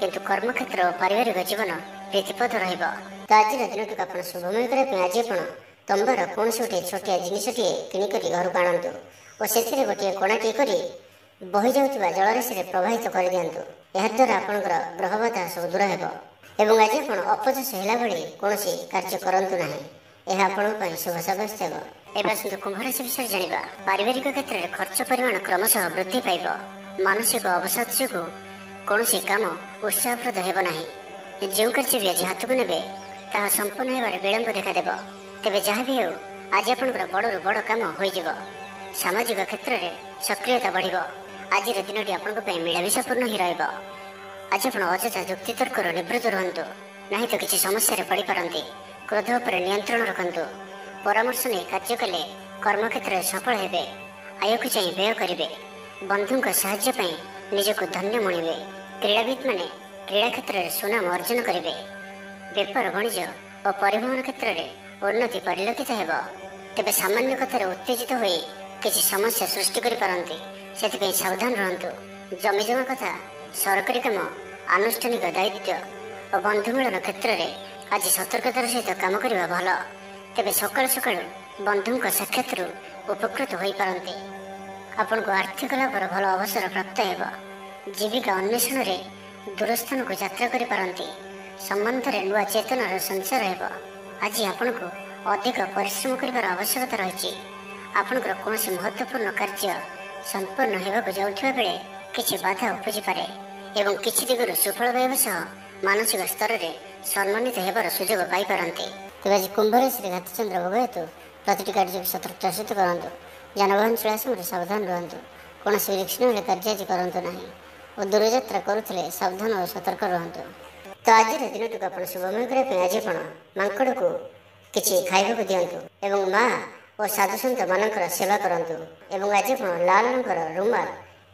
କିନ୍ତୁ କର୍ମକ୍ଷେତ୍ର ଓ ପାରିବାରିକ ଜୀବନ ପ୍ରୀତିପଦ ରହିବ। ତ ଆଜିର ଦିନଟିକୁ ଆପଣ ଶୁଭମୟ କରିବା ପାଇଁ ଆଜି ଆପଣ ତମ୍ବାର କୌଣସି ଗୋଟିଏ ଛୋଟିଆ ଜିନିଷଟିଏ କିଣିକରି ଘରକୁ ଆଣନ୍ତୁ ଓ ସେଥିରେ ଗୋଟିଏ କଣାଟିଏ କରି ବହିଯାଉଥିବା ଜଳରାଶିରେ ପ୍ରବାହିତ କରିଦିଅନ୍ତୁ। ଏହାଦ୍ୱାରା ଆପଣଙ୍କର ଗ୍ରହବାଧା ସବୁ ଦୂର ହେବ। ଏବଂ ଆଜି ଆପଣ ଅପଯଶ ହେଲା ଭଳି କୌଣସି କାର୍ଯ୍ୟ କରନ୍ତୁ ନାହିଁ। ଏହା ଆପଣଙ୍କ ପାଇଁ ଶୁଭ ସାବ୍ୟସ୍ତ ହେବ। ଏବେ ଆସନ୍ତୁ କୁମ୍ଭ ରାଶି ବିଷୟରେ ଜାଣିବା। ପାରିବାରିକ କ୍ଷେତ୍ରରେ ଖର୍ଚ୍ଚ ପରିମାଣ କ୍ରମଶଃ ବୃଦ୍ଧି ପାଇବ। ମାନସିକ ଅବସାଦ ଯୋଗୁଁ କୌଣସି କାମ ଉତ୍ସାହପ୍ରଦ ହେବ ନାହିଁ। ଯେଉଁ କାର୍ଯ୍ୟ ବି ଆଜି ହାତକୁ ନେବେ ତାହା ସମ୍ପୂର୍ଣ୍ଣ ହେବାରେ ବିଳମ୍ବ ଦେଖାଦେବ। ତେବେ ଯାହା ବି ହେଉ ଆଜି ଆପଣଙ୍କର ବଡ଼ରୁ ବଡ଼ କାମ ହୋଇଯିବ। ସାମାଜିକ କ୍ଷେତ୍ରରେ ସକ୍ରିୟତା ବଢ଼ିବ। ଆଜିର ଦିନଟି ଆପଣଙ୍କ ପାଇଁ ମିଳାମିଶାପୂର୍ଣ୍ଣ ହିଁ ରହିବ। ଆଜି ଆପଣ ଅଯଥା ଯୁକ୍ତିତର୍କରୁ ନିବୃତ୍ତ ରୁହନ୍ତୁ, ନାହିଁ ତ କିଛି ସମସ୍ୟାରେ ପଡ଼ିପାରନ୍ତି। କ୍ରୋଧ ଉପରେ ନିୟନ୍ତ୍ରଣ ରଖନ୍ତୁ। ପରାମର୍ଶ ନେଇ କାର୍ଯ୍ୟ କଲେ କର୍ମକ୍ଷେତ୍ରରେ ସଫଳ ହେବେ। ଆୟକୁ ଚାହିଁ ବ୍ୟୟ କରିବେ। ବନ୍ଧୁଙ୍କ ସାହାଯ୍ୟ ପାଇଁ ନିଜକୁ ଧନ୍ୟ ମଣିବେ। କ୍ରୀଡ଼ାବିତ୍ମାନେ କ୍ରୀଡ଼ା କ୍ଷେତ୍ରରେ ସୁନାମ ଅର୍ଜନ କରିବେ। ବେପାର ବାଣିଜ୍ୟ ଓ ପରିବହନ କ୍ଷେତ୍ରରେ ଉନ୍ନତି ପରିଲକ୍ଷିତ ହେବ। ତେବେ ସାମାନ୍ୟ କଥାରେ ଉତ୍ତେଜିତ ହୋଇ କିଛି ସମସ୍ୟା ସୃଷ୍ଟି କରିପାରନ୍ତି, ସେଥିପାଇଁ ସାବଧାନ ରୁହନ୍ତୁ। ଜମିଜମା କଥା, ସରକାରୀ କାମ, ଆନୁଷ୍ଠାନିକ ଦାୟିତ୍ୱ ଓ ବନ୍ଧୁ ମିଳନ କ୍ଷେତ୍ରରେ ଆଜି ସତର୍କତାର ସହିତ କାମ କରିବା ଭଲ। ତେବେ ସକାଳୁ ସକାଳୁ ବନ୍ଧୁଙ୍କ ସାକ୍ଷାତରୁ ଉପକୃତ ହୋଇପାରନ୍ତି। ଆପଣଙ୍କୁ ଆର୍ଥିକ ଲାଭର ଭଲ ଅବସର ପ୍ରାପ୍ତ ହେବ। ଜୀବିକା ଅନ୍ୱେଷଣରେ ଦୂରସ୍ଥାନକୁ ଯାତ୍ରା କରିପାରନ୍ତି। ସମ୍ବନ୍ଧରେ ନୂଆ ଚେତନାର ସଞ୍ଚାର ହେବ। ଆଜି ଆପଣଙ୍କୁ ଅଧିକ ପରିଶ୍ରମ କରିବାର ଆବଶ୍ୟକତା ରହିଛି। ଆପଣଙ୍କର କୌଣସି ମହତ୍ତ୍ୱପୂର୍ଣ୍ଣ କାର୍ଯ୍ୟ ସମ୍ପନ୍ନ ହେବାକୁ ଯାଉଥିବା ବେଳେ କିଛି ବାଧା ଉପୁଜିପାରେ ଏବଂ କିଛି ଦିଗରୁ ସୁଫଳ ପାଇବା ସହ ମାନସିକ ସ୍ତରରେ ସମ୍ମାନିତ ହେବାର ସୁଯୋଗ ପାଇପାରନ୍ତି। ତେବେ ଆଜି କୁମ୍ଭ ରାଶିରେ ଘାତଚନ୍ଦ୍ର ଭୋଗ ହେତୁ ପ୍ରତିଟି କାର୍ଯ୍ୟକୁ ସତର୍କତାର ସହିତ କରନ୍ତୁ। ଯାନବାହନ ଚଳାଇବା ସମୟରେ ସାବଧାନ ରୁହନ୍ତୁ। କୌଣସି ରିସ୍କ ନେଲେ କାର୍ଯ୍ୟ ଆଜି କରନ୍ତୁ ନାହିଁ ଓ ଦୂରଯାତ୍ରା କରୁଥିଲେ ସାବଧାନ ଓ ସତର୍କ ରୁହନ୍ତୁ। ତ ଆଜିର ଦିନଟିକୁ ଆପଣ ଶୁଭମୟ କରିବା ପାଇଁ ଆଜି ଆପଣ ମାଙ୍କଡ଼କୁ କିଛି ଖାଇବାକୁ ଦିଅନ୍ତୁ ଏବଂ ମା ଓ ସାଧୁସନ୍ଥ ମାନଙ୍କର ସେବା କରନ୍ତୁ। ଏବଂ ଆଜି ଆପଣ ଲାଲ ରଙ୍ଗର ରୁମାଲ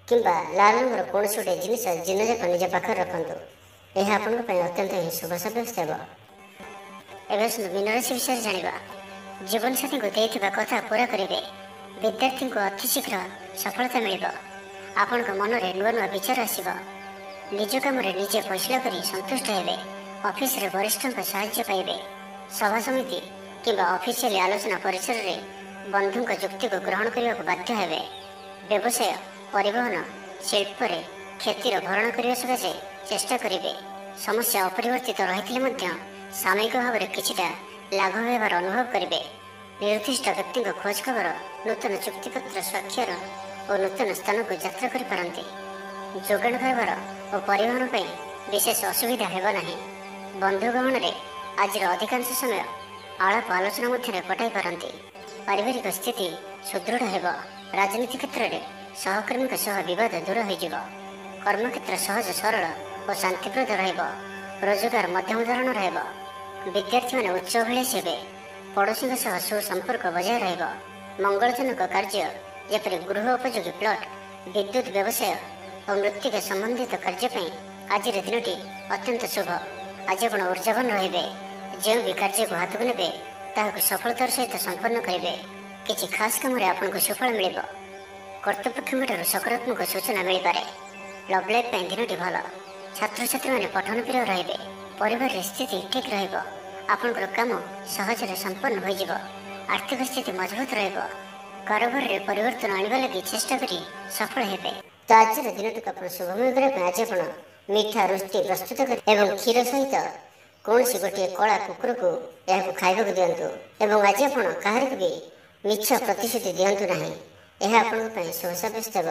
କିମ୍ବା ଲାଲ ରଙ୍ଗର କୌଣସି ଗୋଟିଏ ଜିନିଷ ଦିନଯାକ ନିଜ ପାଖରେ ରଖନ୍ତୁ। ଏହା ଆପଣଙ୍କ ପାଇଁ ଅତ୍ୟନ୍ତ ହିଁ ଶୁଭ ସାବ୍ୟସ୍ତ ହେବ। ଏବେ ଆସନ୍ତୁ ମୀନ ରାଶି ବିଷୟରେ ଜାଣିବା। ଜୀବନସାଥୀଙ୍କୁ ଦେଇଥିବା କଥା ପୁରା କରିବେ। ବିଦ୍ୟାର୍ଥୀଙ୍କୁ ଅତି ଶୀଘ୍ର ସଫଳତା ମିଳିବ। ଆପଣଙ୍କ ମନରେ ନୂଆ ନୂଆ ବିଚାର ଆସିବ। ନିଜ କାମରେ ନିଜେ ଫଇସଲା କରି ସନ୍ତୁଷ୍ଟ ହେବେ। ଅଫିସରେ ବରିଷ୍ଠଙ୍କ ସାହାଯ୍ୟ ପାଇବେ। ସଭା ସମିତି କିମ୍ବା ଅଫିସିଆଲି ଆଲୋଚନା ପରିସରରେ ବନ୍ଧୁଙ୍କ ଯୁକ୍ତିକୁ ଗ୍ରହଣ କରିବାକୁ ବାଧ୍ୟ ହେବେ। ବ୍ୟବସାୟ, ପରିବହନ, ଶିଳ୍ପରେ କ୍ଷତିର ଭରଣ କରିବା ସକାଶେ ଚେଷ୍ଟା କରିବେ। ସମସ୍ୟା ଅପରିବର୍ତ୍ତିତ ରହିଥିଲେ ମଧ୍ୟ ସାମୟିକ ଭାବରେ କିଛିଟା ଲାଘବ ହେବାର ଅନୁଭବ କରିବେ। ନିର୍ଦ୍ଦିଷ୍ଟ ବ୍ୟକ୍ତିଙ୍କ ଖୋଜ ଖବର, ନୂତନ ଚୁକ୍ତିପତ୍ର ସ୍ୱାକ୍ଷର ଓ ନୂତନ ସ୍ଥାନକୁ ଯାତ୍ରା କରିପାରନ୍ତି। ଯୋଗାଣ କାରବାର ଓ ପରିବହନ ପାଇଁ ବିଶେଷ ଅସୁବିଧା ହେବ ନାହିଁ। ବନ୍ଧୁ ଗହଣରେ ଆଜିର ଅଧିକାଂଶ ସମୟ ଆଳାପ ଆଲୋଚନା ମଧ୍ୟରେ କଟାଇ ପାରନ୍ତି। ପାରିବାରିକ ସ୍ଥିତି ସୁଦୃଢ଼ ହେବ। ରାଜନୀତି କ୍ଷେତ୍ରରେ ସହକର୍ମୀଙ୍କ ସହ ବିବାଦ ଦୂର ହୋଇଯିବ। କର୍ମକ୍ଷେତ୍ର ସହଜ ସରଳ ଓ ଶାନ୍ତିପ୍ରଦ ରହିବ। ରୋଜଗାର ମଧ୍ୟମ ଧରଣର ହେବ। ବିଦ୍ୟାର୍ଥୀମାନେ ଉଚ୍ଚ ଅଭିଳାଷୀ ହେବେ। ପଡ଼ୋଶୀଙ୍କ ସହ ସୁସମ୍ପର୍କ ବଜାୟ ରହିବ। ମଙ୍ଗଳଜନକ କାର୍ଯ୍ୟ ଯେପରି ଗୃହ ଉପଯୋଗୀ ପ୍ଲଟ୍, ବିଦ୍ୟୁତ୍ ବ୍ୟବସାୟ ଓ ମୃତ୍ତିକା ସମ୍ବନ୍ଧିତ କାର୍ଯ୍ୟ ପାଇଁ ଆଜିର ଦିନଟି ଅତ୍ୟନ୍ତ ଶୁଭ। ଆଜି ଆପଣ ଉର୍ଜାବାନ ରହିବେ। ଯେଉଁ ବି କାର୍ଯ୍ୟକୁ ହାତକୁ ନେବେ ତାହାକୁ ସଫଳତାର ସହିତ ସମ୍ପନ୍ନ କରିବେ। କିଛି ଖାସ୍ କାମରେ ଆପଣଙ୍କୁ ସୁଫଳ ମିଳିବ। କର୍ତ୍ତୃପକ୍ଷଙ୍କଠାରୁ ସକାରାତ୍ମକ ସୂଚନା ମିଳିପାରେ। ଲଭ୍ ଲାଇଫ୍ ପାଇଁ ଦିନଟି ଭଲ। ଛାତ୍ରଛାତ୍ରୀମାନେ ପଠନ ପ୍ରିୟ ରହିବେ। ପରିବାରରେ ସ୍ଥିତି ଠିକ୍ ରହିବ। ଆପଣଙ୍କର କାମ ସହଜରେ ସମ୍ପନ୍ନ ହୋଇଯିବ। ଆର୍ଥିକ ସ୍ଥିତି ମଜବୁତ ରହିବ। କାରବାରରେ ପରିବର୍ତ୍ତନ ଆଣିବା ଲାଗି ଚେଷ୍ଟା କରି ସଫଳ ହେବେ। ତ ଆଜିର ଦିନଟିକୁ ଆପଣ ଶୁଭମୟ କରିବା ପାଇଁ ଆଜି ଆପଣ ମିଠା ରୁଟି ପ୍ରସ୍ତୁତ କରି ଏବଂ କ୍ଷୀର ସହିତ କୌଣସି ଗୋଟିଏ କଳା କୁକୁରକୁ ଏହାକୁ ଖାଇବାକୁ ଦିଅନ୍ତୁ। ଏବଂ ଆଜି ଆପଣ କାହାରିକୁ ବି ମିଛ ପ୍ରତିଶ୍ରୁତି ଦିଅନ୍ତୁ ନାହିଁ। ଏହା ଆପଣଙ୍କ ପାଇଁ ଶୁଭ ସାବ୍ୟସ୍ତ ହେବ।